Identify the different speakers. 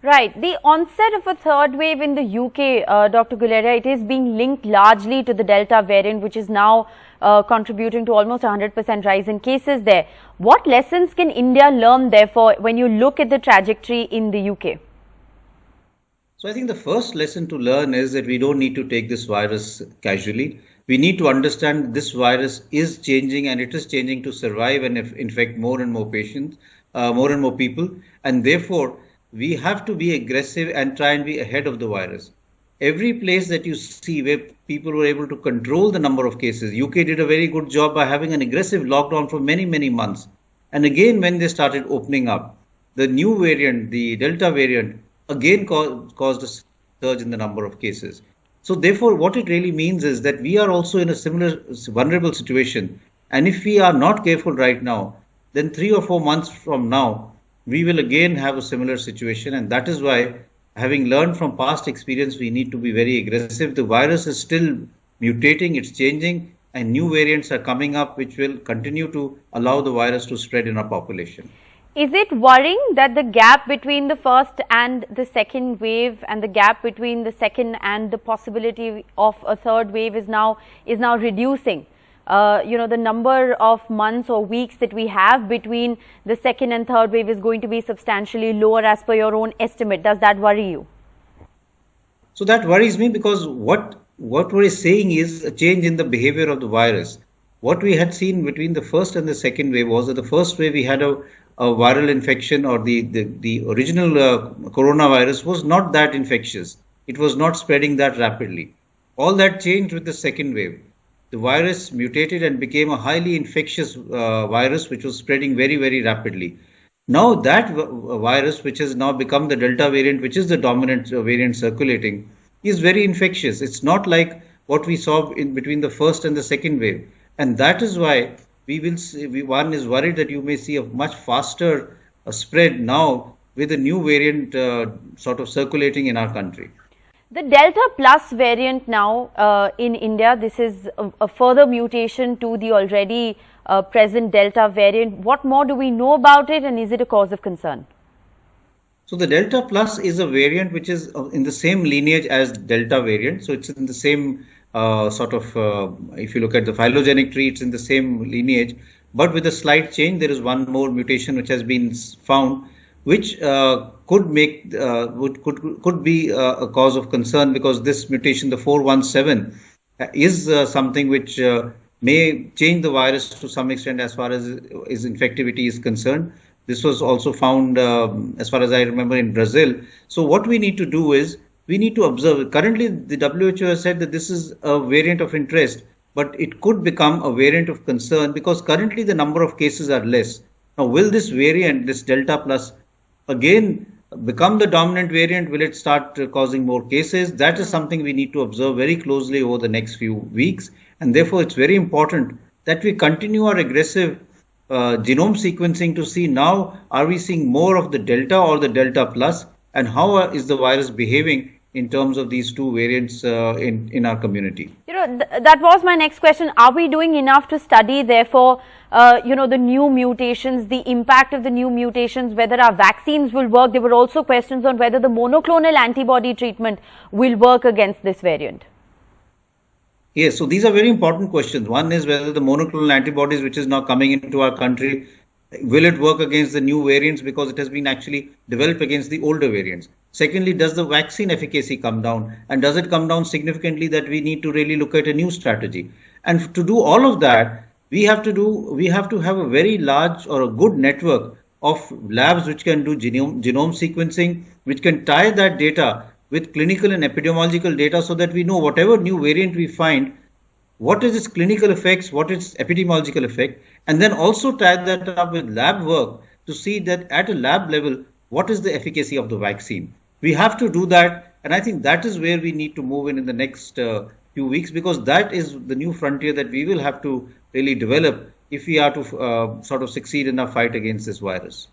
Speaker 1: Right. The onset of a third wave in the UK, Dr. Guleria, it is being linked largely to the Delta variant, which is now contributing to almost 100% rise in cases there. What lessons can India learn, therefore, when you look at the trajectory in the UK?
Speaker 2: So I think the first lesson to learn is that we don't need to take this virus casually. We need to understand this virus is changing, and it is changing to survive and infect more and more patients, more and more people. And therefore, we have to be aggressive and try and be ahead of the virus. Every place that you see where people were able to control the number of cases, UK did a very good job by having an aggressive lockdown for many, many months. And again, when they started opening up, the new variant, the Delta variant, again caused a surge in the number of cases. So therefore, what it really means is that we are also in a similar vulnerable situation. And if we are not careful right now, then 3 or 4 months from now, we will again have a similar situation. And that is why, having learned from past experience, we need to be very aggressive. The virus is still mutating, it's changing, and new variants are coming up, which will continue to allow the virus to spread in our population.
Speaker 1: Is it worrying that the gap between the first and the second wave, and the gap between the second and the possibility of a third wave is now reducing? The number of months or weeks that we have between the second and third wave is going to be substantially lower as per your own estimate. Does that worry you?
Speaker 2: So that worries me, because what we're saying is a change in the behavior of the virus. What we had seen between the first and the second wave was that the first wave we had a viral infection, or the original coronavirus was not that infectious. It was not spreading that rapidly. All that changed with the second wave. The virus mutated and became a highly infectious virus, which was spreading very, very rapidly. Now that virus, which has now become the Delta variant, which is the dominant variant circulating, is very infectious. It's not like what we saw in between the first and the second wave. And that is why one is worried that you may see a much faster spread now with a new variant sort of circulating in our country.
Speaker 1: The Delta Plus variant now in India, this is a further mutation to the already present Delta variant. What more do we know about it, and is it a cause of concern?
Speaker 2: So the Delta Plus is a variant which is in the same lineage as Delta variant. So it's in the same if you look at the phylogenetic tree, it's in the same lineage, but with a slight change. There is one more mutation which has been found, which could be a cause of concern, because this mutation, the 417, is something which may change the virus to some extent as far as its infectivity is concerned. This was also found, as far as I remember, in Brazil. So what we need to do is, we need to observe. Currently, the WHO has said that this is a variant of interest, but it could become a variant of concern, because currently the number of cases are less. Now, will this variant, this Delta Plus, again become the dominant variant? Will it start causing more cases? That is something we need to observe very closely over the next few weeks. And therefore, it's very important that we continue our aggressive genome sequencing to see now, are we seeing more of the Delta or the Delta Plus, and how is the virus behaving in terms of these two variants in our community.
Speaker 1: That was my next question. Are we doing enough to study, therefore, the new mutations, the impact of the new mutations, whether our vaccines will work? There were also questions on whether the monoclonal antibody treatment will work against this variant.
Speaker 2: Yes, so these are very important questions. One is whether the monoclonal antibodies, which is now coming into our country, will it work against the new variants, because it has been actually developed against the older variants. Secondly, does the vaccine efficacy come down, and does it come down significantly that we need to really look at a new strategy? And to do all of that, we have to have a very large or a good network of labs which can do genome sequencing, which can tie that data with clinical and epidemiological data, so that we know whatever new variant we find, what is its clinical effects, what is its epidemiological effect, and then also tie that up with lab work to see that at a lab level, what is the efficacy of the vaccine. We have to do that, and I think that is where we need to move in the next few weeks, because that is the new frontier that we will have to really develop if we are to sort of succeed in our fight against this virus.